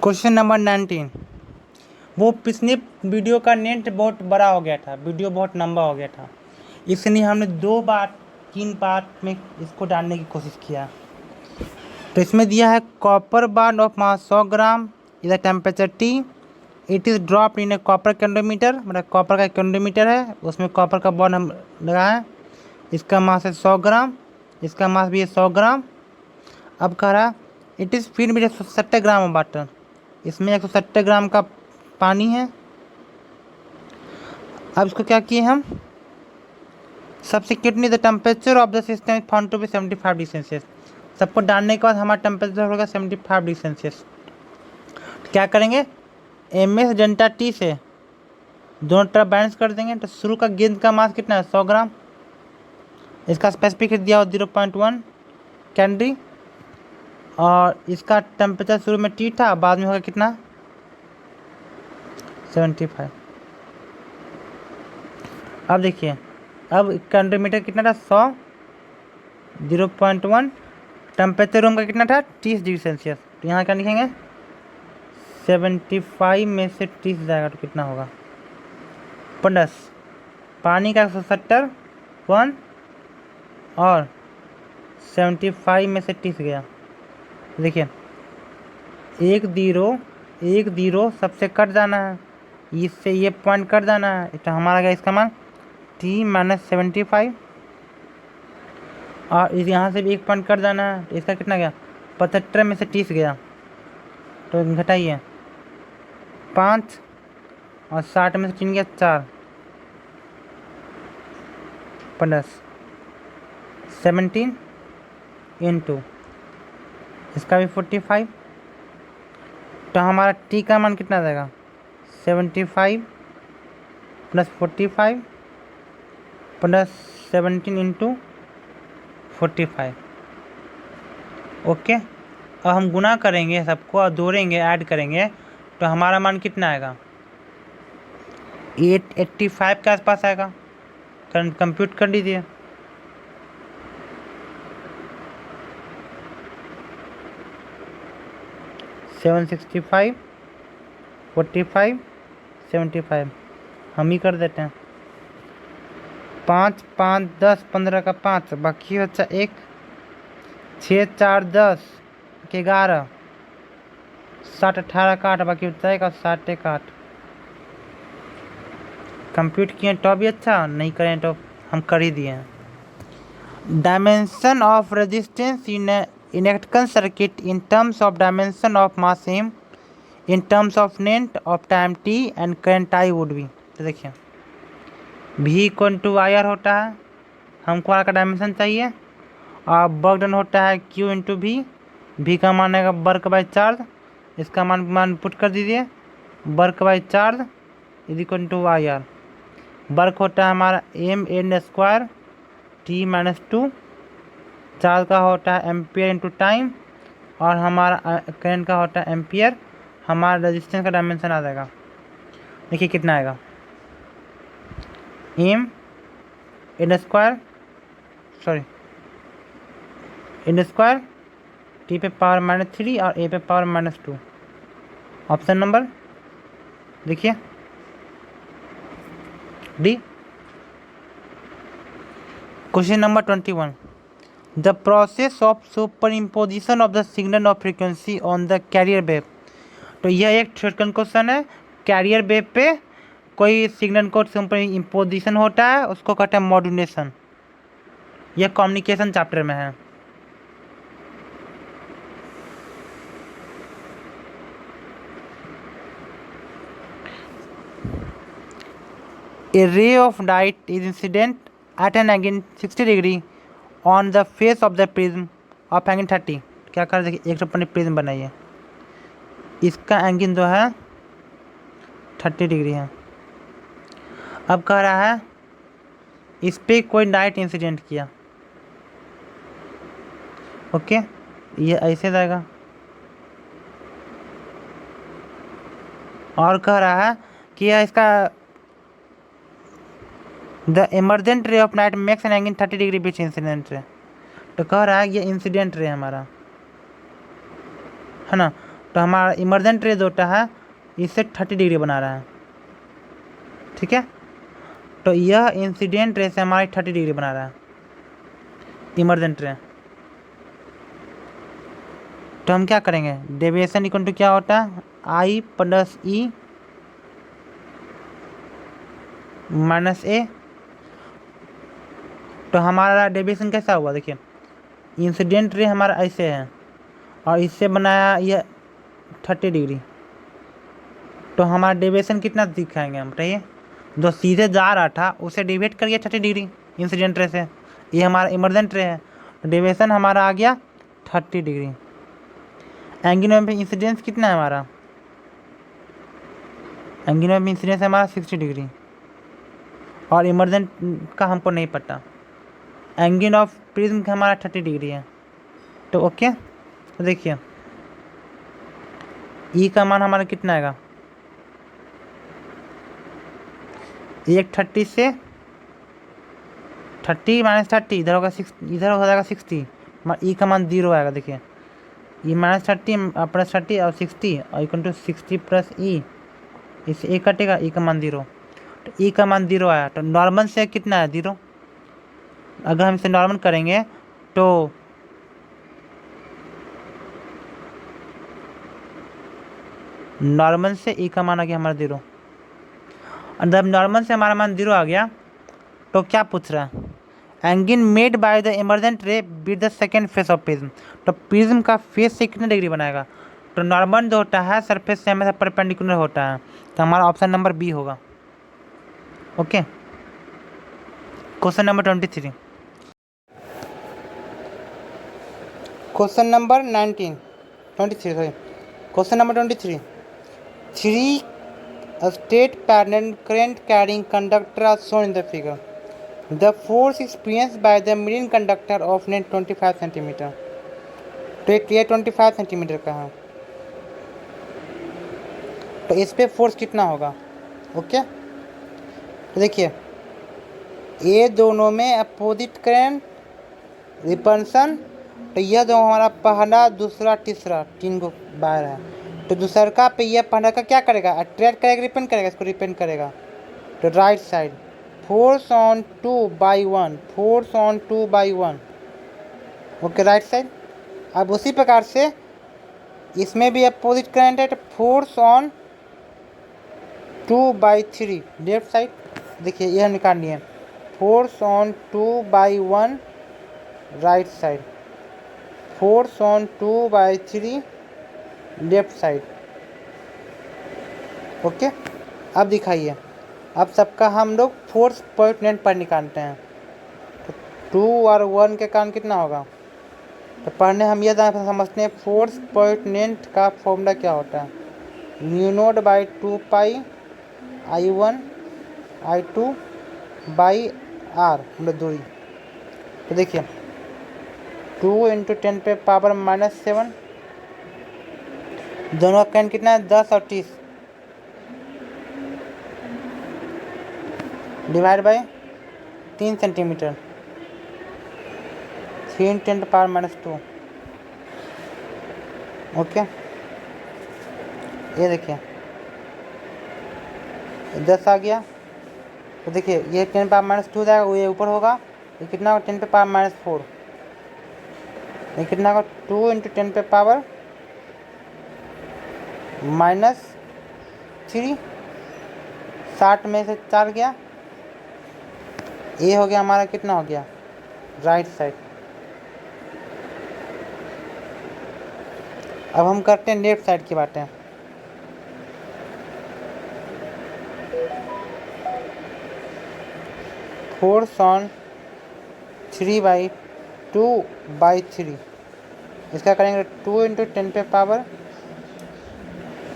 Question number 19। वो पिछले video का नेट बहुत बड़ा हो गया था, वीडियो बहुत लंबा हो गया था, इसलिए हमने 3 पार्ट में इसको डालने की कोशिश किया। तो इसमें दिया है copper bar of mass 100 gram, इधर temperature T, it is drop in a copper calorimeter, मतलब कॉपर का कैंडोमीटर है, उसमें कॉपर का बॉन्ड हम लगा है। इसका मास है 100 ग्राम, इसका मास भी है 100 ग्राम। अब कह रहा it is feed with 170 gram water, इसमें 170 ग्राम का पानी है। अब इसको क्या किए हम, subsequently the temperature of the system is found to be 75 degree Celsius. सबको डालने के बाद हमारा टेम्परेचर होगा 75 डिग्री सेल्सियस। क्या करेंगे, MS डेल्टा T से दोनों तरफ बैलेंस कर देंगे। तो शुरू का गेंद का मास कितना है, 100 ग्राम, इसका स्पेसिफिक दिया हो 0.1 कैलोरी, और इसका टेम्परेचर शुरू में T था, बाद में होगा कितना, 75। अब देखिए, अब कैलोरीमीटर कितना था, 100, 0.1, टेम्परेचर रूम का कितना था, 30 डिग्री सेल्सियस। तो यहाँ क्या लिखेंगे, 75 में से 30 जाएगा तो कितना होगा, प्लस पानी का 170 1, और 75 में से 30 गया। देखिए 1 0 सबसे कट जाना है, इससे ये पॉइंट कट जाना है, तो हमारा गया इसका मान T - 75, और इस यहाँ से भी एक पॉइंट कट जाना है, तो इसका कितना गया, 75 में से 30 गया, तो घटाइए 5, और 60 में से 3 गया 4, प्लस 17 इंटू इसका भी 45, तो हमारा T का मान कितना जाएगा, 75 प्लस 45 प्लस 17 इंटू 45। ओके, अब हम गुना करेंगे सबको और जोड़ेंगे, ऐड करेंगे, तो हमारा मान कितना आएगा, 885 के आसपास आएगा। करंट कंप्यूट कर लीजिए। सेवन 65 45 75 हम ही कर देते हैं। 5 5 10 15 का 5 बाकी बच्चा 1, 6 4 10 11, 60 18 का 8 बाकी बच्चा 1, और 60 1 8। कंप्यूट किए तो भी अच्छा, नहीं करें तो हम कर ही दिए हैं। Dimension of resistance in electrical circuit in terms of dimension of mass M in terms of length of time T and current I would be. तो देखिए V = IR होता है, हमको आर का डायमेंशन चाहिए, और वर्क डन होता है Q × V, V का मान आएगा वर्क बाय चार्ज, इसका मान पुट कर दीजिए, work by charge = IR। Work होता है हमारा mN² T - 2, चार्ज का होता है एम्पियर × टाइम, और हमारा करंट का होता है एम्पियर। हमारा रेजिस्टेंस का डायमेंशन आ जाएगा, देखिए कितना आएगा, m n² T पे पावर -3 और A पे पावर -2। ऑप्शन नंबर देखिए D। Question number 21। The process of super imposition of the signal of frequency on the carrier wave. तो यह एक सेकंड क्वेश्चन है, कैरियर वेव पे कोई सिग्नल को सुपर इम्पोजिशन होता है, उसको कहते हैं मॉड्यूलेशन। यह कम्युनिकेशन चैप्टर में है। A ray of light is incident at an angle 60 degree on the face of the prism of angle 30। क्या कर देखिए, एक अपने प्रिज्म बनाइए, इसका एंगल जो है 30 डिग्री है। अब कह रहा है इस पे कोई लाइट इंसिडेंट किया, ओके, ये ऐसे जाएगा, और कह रहा है कि यह इसका the emergent ray of light makes an angle 30 degree beach incident ray. तो कह रहा है ये इंसिडेंट रे हमारा है ना, तो हमारा इमर्जेंट रे जो है इससे 30 डिग्री बना रहा है, ठीक है। तो यह इंसिडेंट रे से हमारी 30 डिग्री बना रहा है इमर्जेंट रे। तो हम क्या करेंगे, डेविएशन इक्वल टू क्या होता है, आई प्लस ई माइनस ए। तो हमारा डेविएशन कैसा हुआ, देखिए इंसिडेंट रे हमारा ऐसे है और इससे बनाया यह 30 डिग्री। तो हमारा डेविएशन कितना दिखाएंगे हम, बताइए। जो सीधे जा रहा था उसे डिवाइड करिए 30 डिग्री इंसिडेंट रे से, ये हमारा इमर्जेंट रे है। तो डेविएशन हमारा आ गया 30 डिग्री। एंगल ऑफ इंसिडेंस कितना है हमारा, एंगल ऑफ इंसिडेंस हमारा 60 डिग्री और इमर्जेंट का हमको नहीं पता। एंगल ऑफ प्रिज्म का हमारा 30 डिग्री है। तो ओके, तो देखिए ई का मान हमारा कितना आएगा, एक 30 से 30 माइनस 30 इधर होगा 6, इधर हो जाएगा 60, ई का मान 0 आएगा। देखिए ई माइनस 30 प्लस 30 और 60 और इक्वल टू 60 प्लस ई, इससे ए कटेगा, ई का मान 0। तो ई का मान 0 आया। तो नॉर्मल से कितना है 0, अगर हम इसे नॉर्मल करेंगे तो नॉर्मल से ई का मान आ गया हमारा 0। और जब नॉर्मल से हमारा मान 0 आ गया तो क्या पूछ रहा है, angle made by the emergent रे with the second face of prism. तो प्रिज्म का फेस से कितने डिग्री बनाएगा, तो नॉर्मल जो होता है सरफेस से हमेशा परपेंडिकुलर होता है। तो हमारा ऑप्शन नंबर बी होगा। Okay, question number 23, question number 23 sorry, question number 23, 3 state parallel current carrying conductor are shown in the figure. The force experienced by the marine conductor of net 25 centimetre. तो ये 25 centimetre का है, तो इस पे force कितना होगा। ओके, तो देखिए ये दोनों में अपोजिट करंट रिपल्सन। तो यह जो हमारा पहला दूसरा तीसरा 3 को बार है, तो दूसरा का पे यह पहला का क्या करेगा, अट्रैक्ट करेगा, रिपेंड करेगा, इसको रिपेंड करेगा। तो right side force on 2/1, force on 2/1। Okay, right side. अब उसी प्रकार से इसमें भी अपोजिट करंट है, तो फोर्स ऑन 2/3 लेफ्ट साइड। देखिए यह निकालनी है, force on 2/1 right side, force on 2/3 left side. Okay, अब दिखाइए, अब सबका हम लोग फोर्स पॉइंट पर निकालते हैं। तो 2 और 1 के कारण कितना होगा, तो पढ़ने हम यह समझते हैं फोर्स पॉइंट का फॉर्मूला क्या होता है, μ0/2 I1 I2 बाई आर, मतलब दूरी। तो देखिए 2 × 10⁻⁻⁷, दोनों का कैन कितना है 10 और 30, डिवाइड बाय 3 सेंटीमीटर, 3 × 10⁻²। ओके, ये देखिए 10 आ गया। तो देखिए ये 10⁻² जाएगा, वो ये ऊपर होगा, ये कितना होगा 10⁻⁴, ये कितना होगा 2 × 10⁻⁻3, 60 में से 4 गया, ये हो गया हमारा कितना हो गया राइट साइड। अब हम करते हैं लेफ्ट साइड की बातें। फोर्स ऑन 3/2/3, इसका करेंगे 2 ×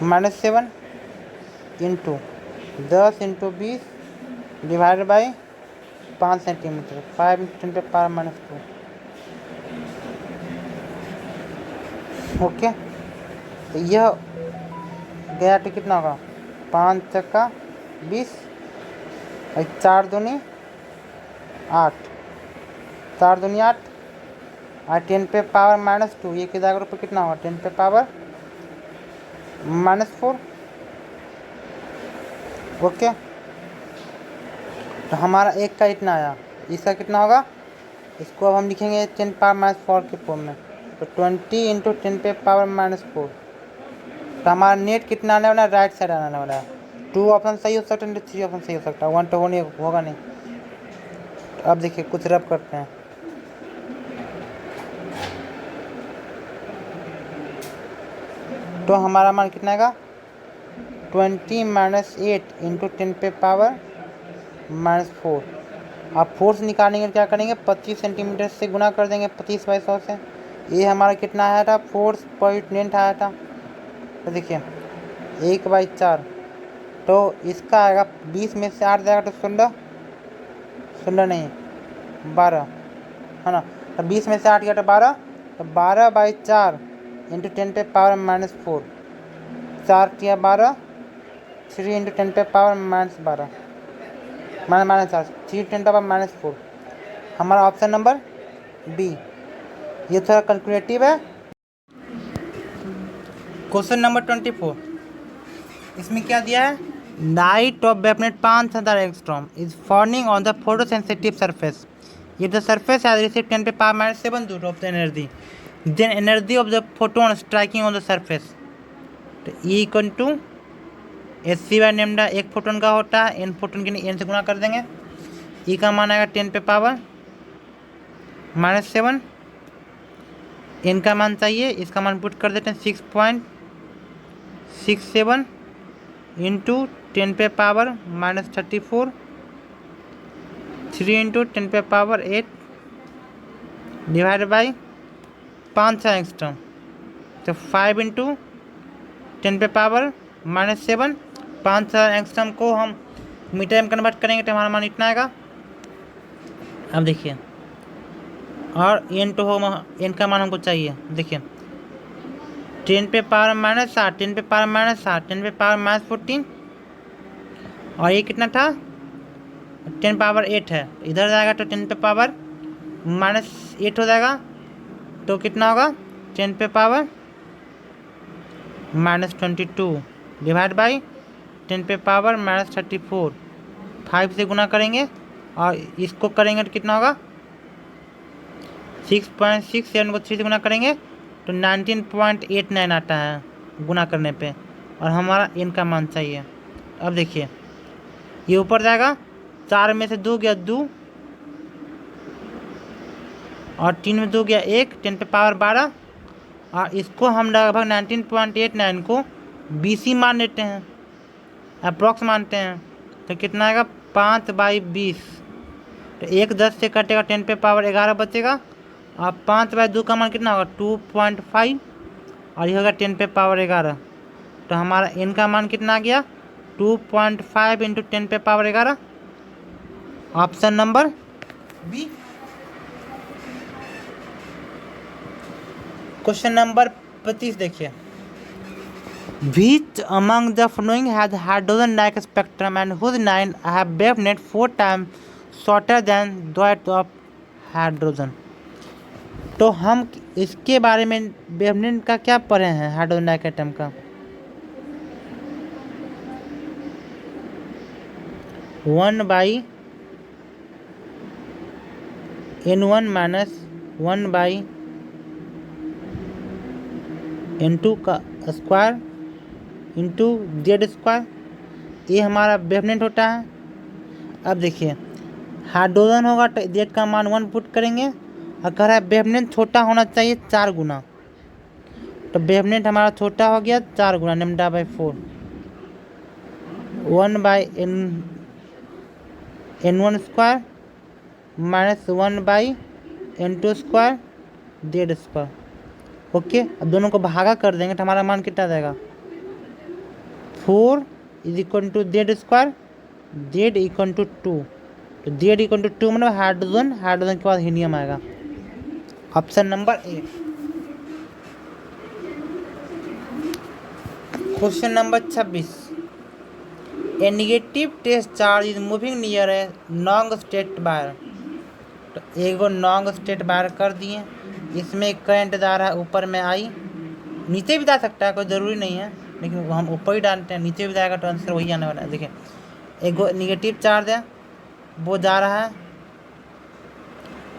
10⁻⁻7 into 10 × 20 divide by 5 centimetre, 5 × 10⁻²। Okay, तो यह गया तो कितना होगा 5 चक्का 20 और 4 दूनी 8, 4 दूनी 8 और 10⁻², ये कितना रुपये कितना होगा 10⁻²। -4। ओके, तो हमारा एक का इतना आया, इसका कितना होगा, इसको अब हम लिखेंगे 10⁻⁻4 के फॉर्म में। तो 20 × 10⁻⁻4। तो हमारा नेट कितना आने वाला है, राइट साइड आने वाला है। 2 ऑप्शन सही हो सकता है, 3 ऑप्शन सही हो सकता है, 1 तो होगा नहीं। तो अब देखिए कुछ रब करते हैं। तो हमारा मान कितना आएगा, 20 - 8 × 10⁻⁻4। अब फोर्स निकालेंगे क्या करेंगे, 25 सेंटीमीटर से गुना कर देंगे 25/100 से। ये हमारा कितना आया था, फोर्स पॉइंट आया था। तो देखिए 1/4, तो इसका आएगा 20 में से 8 जाएगा तो 16 नहीं 12 है ना। तो 20 में से 8 गया तो 12, तो 12/4 × 10⁻⁻4। 4 × 12, 3 × 10⁻⁻12 -4, 3 × 10⁻⁻4। हमारा ऑप्शन नंबर बी। ये थोड़ा कैलकुलेटिव है। क्वेश्चन नंबर 24, इसमें क्या दिया है, light of wavelength 5000 angstrom is falling on the photosensitive surface if the surface has received 10⁻⁻7 joule of the energy, then energy of the photon striking on the surface. तो E equal to SC/λ एक photon का होता है, N photon के लिए N से गुणा कर देंगे। ई का मान आएगा 10⁻⁻7, एन का मान चाहिए, इसका मान पुट कर देते हैं 6.67 × 10⁻⁻34, 3 × 10⁻8 डिवाइड बाई 5000 एंगस्ट्रॉम। तो 5 × 10⁻⁻7, 5000 एंगस्ट्रॉम को हम मीटर में कन्वर्ट करेंगे तो हमारा मान इतना आएगा। अब देखिए, और एन तो हो, एन का मान हमको चाहिए। देखिए 10⁻⁻7, 10⁻⁻7, 10⁻⁻14, और ये कितना था, 10⁻8 है, इधर जाएगा तो 10⁻⁻8 हो जाएगा। तो कितना होगा, 10⁻⁻22 डिवाइड बाई 10⁻⁻34। 5 से गुना करेंगे और इसको करेंगे तो कितना होगा, 6.67 को 3 से गुना करेंगे तो 19.89 आता है गुना करने पे, और हमारा एन का मान चाहिए। अब देखिए ये ऊपर जाएगा, 4 में से 2 गया 2, और 3 में 2 गया 1, 10⁻12, और इसको हम लगभग 19.89 को BC मान लेते हैं, अप्रॉक्स मानते हैं। तो कितना आएगा, 5/20। तो 1 10 से कटेगा, 10⁻11 बचेगा, और 5/2 का मान कितना होगा, 2.5, और ये होगा 10⁻11। तो हमारा एन का मान कितना आ गया, 2.5 × 10⁻11, option number B. Question number 25 देखिए, Which among the following has hydrogen-like spectrum and whose line have wavelength 4 times shorter than that of hydrogen? तो हम इसके बारे में वेवलेंथ का क्या पढ़े हैं, हाइड्रोजन-लाइक एटम का, 1/N1 - 1/N2 का स्क्वायर इंटू Z², ये हमारा वेवलेंथ होता है। अब देखिए हाइड्रोजन होगा तो Z का मान 1 पुट करेंगे, और कह रहा है वेवलेंथ छोटा होना चाहिए 4 गुना, तो वेवलेंथ हमारा छोटा हो गया 4 गुना λ/4, 1/N1² - 1/N2² Z²। ओके, अब दोनों को भागा कर देंगे तो हमारा मान कितना जाएगा, 4 = Z², Z = 2। तो Z = 2 मतलब हाइड्रोजन, हाइड्रोजन के बाद हीलियम आएगा, option number A. Question number 26, a negative test charge is moving near a non state wire. तो एगो नॉन स्टेट वायर कर दिए, इसमें करंट जा रहा है ऊपर में आई, नीचे भी जा सकता है, कोई ज़रूरी नहीं है। लेकिन वो हम ऊपर ही डालते हैं, नीचे भी जाएगा तो आंसर वही आने वाला है। देखिए एक निगेटिव चार्ज है, वो जा रहा है,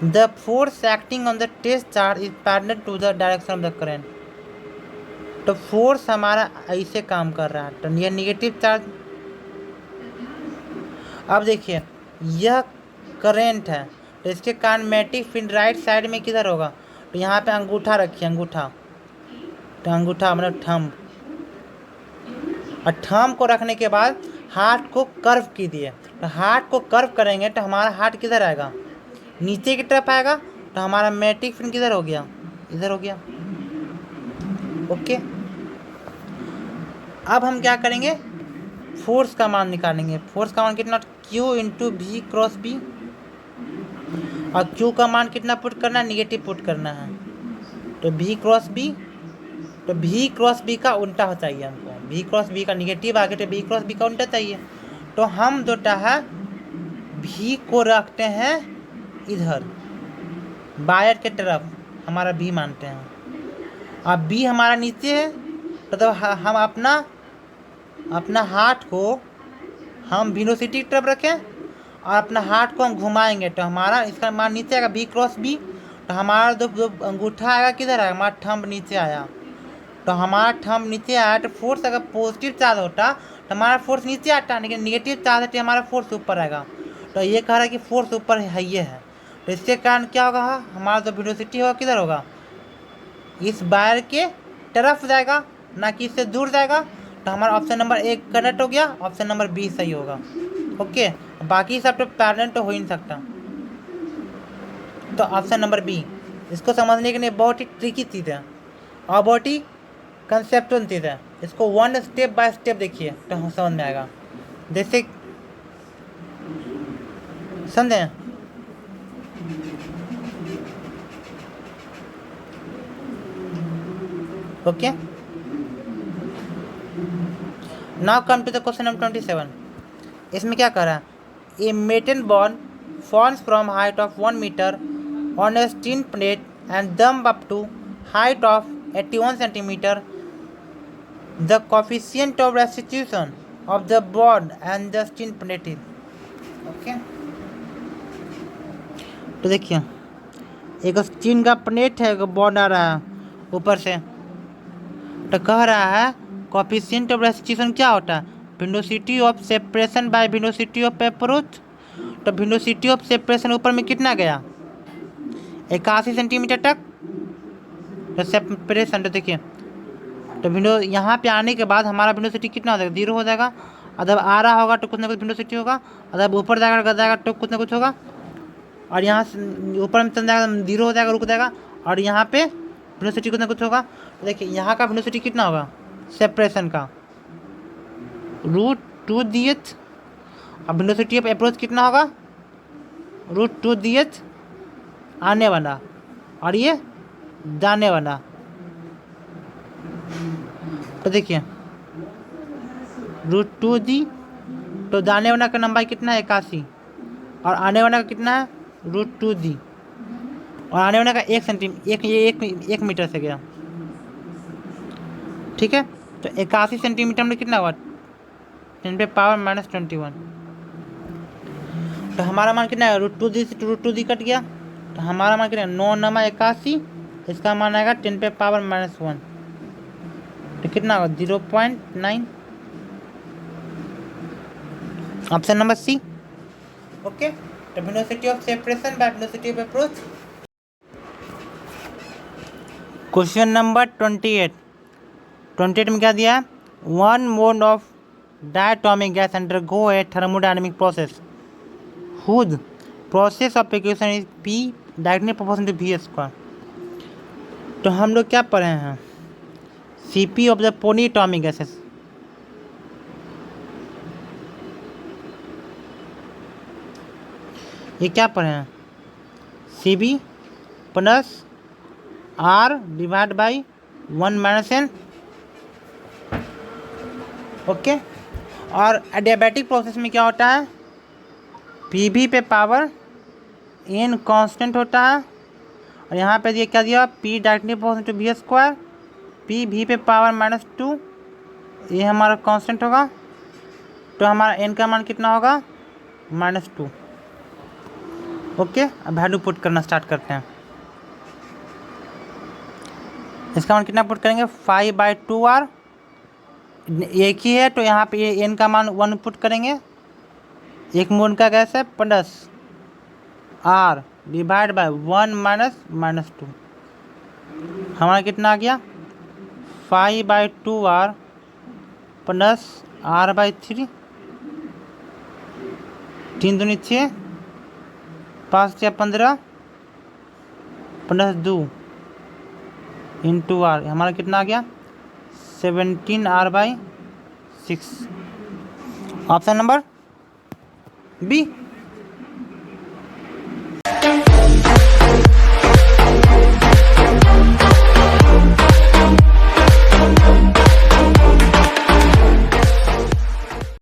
the force acting on the test charge is parallel to the direction of the current. तो फोर्स हमारा ऐसे काम कर रहा है, तो ये निगेटिव चार्ज। अब देखिए यह करेंट है, तो इसके कारण मैग्नेटिक फील्ड राइट साइड में किधर होगा, तो यहाँ पे अंगूठा रखिए, अंगूठा, तो अंगूठा मतलब थंब, और थंब को रखने के बाद हाथ को कर्व कीजिए, तो हाथ को कर्व करेंगे तो हमारा हाथ किधर आएगा, नीचे की तरफ आएगा, तो हमारा मैग्नेटिक फील्ड किधर हो गया, इधर हो गया। ओके, अब हम क्या करेंगे, फोर्स का मान निकालेंगे। फोर्स का मान कितना, Q into V cross B, और Q का मान कितना पुट करना है, निगेटिव पुट करना है, तो V क्रॉस बी, तो V क्रॉस बी का उल्टा हो चाहिए हमको, V क्रॉस बी का निगेटिव आगे, तो V क्रॉस बी का उल्टा चाहिए। तो हम जो है V को रखते हैं इधर बायर के तरफ, हमारा V मानते हैं, अब B हमारा नीचे है, तो हम अपना हाथ को हम वेलोसिटी की तरफ रखें और अपना हाथ को हम घुमाएंगे, तो हमारा इसका मान नीचे आएगा V क्रॉस बी, तो हमारा जो अंगूठा आएगा किधर आएगा, हमारा थंब नीचे आया, तो हमारा थंब नीचे आया, तो फोर्स अगर पॉजिटिव चार्ज होता तो हमारा फोर्स नीचे आता, लेकिन निगेटिव चार्ज है तो हमारा फोर्स ऊपर आएगा। तो ये कह रहा है कि फोर्स ऊपर है, ये है, तो इसके कारण क्या होगा, हमारा जो वेलोसिटी होगा किधर होगा, इस वायर के तरफ जाएगा, ना कि इससे दूर जाएगा। तो हमारा ऑप्शन नंबर 1 करेक्ट हो गया, ऑप्शन नंबर 20 सही होगा। ओके, बाकी सब तो पैरेलल तो हो ही नहीं सकता, तो ऑप्शन नंबर बी। इसको समझने के लिए बहुत ही ट्रिकी चीज़ है और बहुत ही कंसेप्चुअल चीज़ है, इसको वन स्टेप बाय स्टेप देखिए तो हम समझ में आएगा। जैसे समझें, okay, now come to the question number 27। इसमें क्या कर रहा है, a metal ball falls from height of 1 metre on a steel plate and jump up to height of 81 centimetre, the coefficient of restitution of the ball and the steel plate is. Okay, तो देखिए एक steel का plate है, एक baud आ रहा है ऊपर से, तो कह रहा है कोफिशिएंट ऑफ रेस्टिट्यूशन क्या होता है, velocity of separation by velocity of approach. तो वेलोसिटी ऑफ सेपरेशन ऊपर में कितना गया, 81 सेंटीमीटर तक, तो सेपरेशन, तो देखिए तो यहाँ पे आने के बाद हमारा वेलोसिटी कितना हो जाएगा, 0 हो जाएगा, और जब आ रहा होगा तो कुछ ना कुछ वेलोसिटी होगा, और जब ऊपर जाएगा तो कुछ ना कुछ होगा, और यहाँ से ऊपर में चल जाएगा 0 हो जाएगा, रुक जाएगा, और यहाँ पे वेलोसिटी कुछ ना कुछ होगा। तो देखिए यहाँ का वेलोसिटी कितना होगा सेपरेशन का, √2dh, और वेलोसिटी ऑफ अप्रोच कितना होगा, √2dh आने वाला, और ये जाने वाला। तो देखिए √2d, तो जाने वाला का लंबाई कितना है 81, और आने वाला का कितना है √2d, और आने वाला का 1 मीटर से गया, ठीक है। तो 81 सेंटीमीटर में कितना हुआ, 10⁻⁻21, तो हमारा मान कितना है, √2d से √2d कट गया, तो हमारा मान कितना है 9×81, इसका मान आएगा 10⁻⁻1, तो कितना होगा 0.9, ऑप्शन नंबर सी। ओके, तो velocity of separation by velocity of approach. Question number 28 में क्या दिया है, 1 mole of diatomic gas undergo A thermodynamic process whose process of equation is P directly proportional to V²। तो हम लोग क्या पढ़े हैं, CP ऑफ द पोलीएटॉमिक गैसेस, ये क्या पढ़े हैं, CB plus R divide by 1 - n। Okay, और एडियाबैटिक प्रोसेस में क्या होता है, PV पे पावर n कांस्टेंट होता है, और यहाँ पे ये क्या दिया, P directly proportional to V², PV पे पावर -2 ये हमारा कांस्टेंट होगा, तो हमारा n का मान कितना होगा -2। ओके, अब वैल्यू पुट करना स्टार्ट करते हैं। इसका मान कितना पुट करेंगे 5/2r, एक ही है तो यहाँ पे ये n का मान 1 पुट करेंगे। एक मोल का गैस है plus r divide by 1 minus -2, हमारा कितना आ गया 5/2r प्लस r/3, 3 दूनी 6, 5 या 15 प्लस 2 इंटू r, हमारा कितना आ गया 17r/6। Option number B.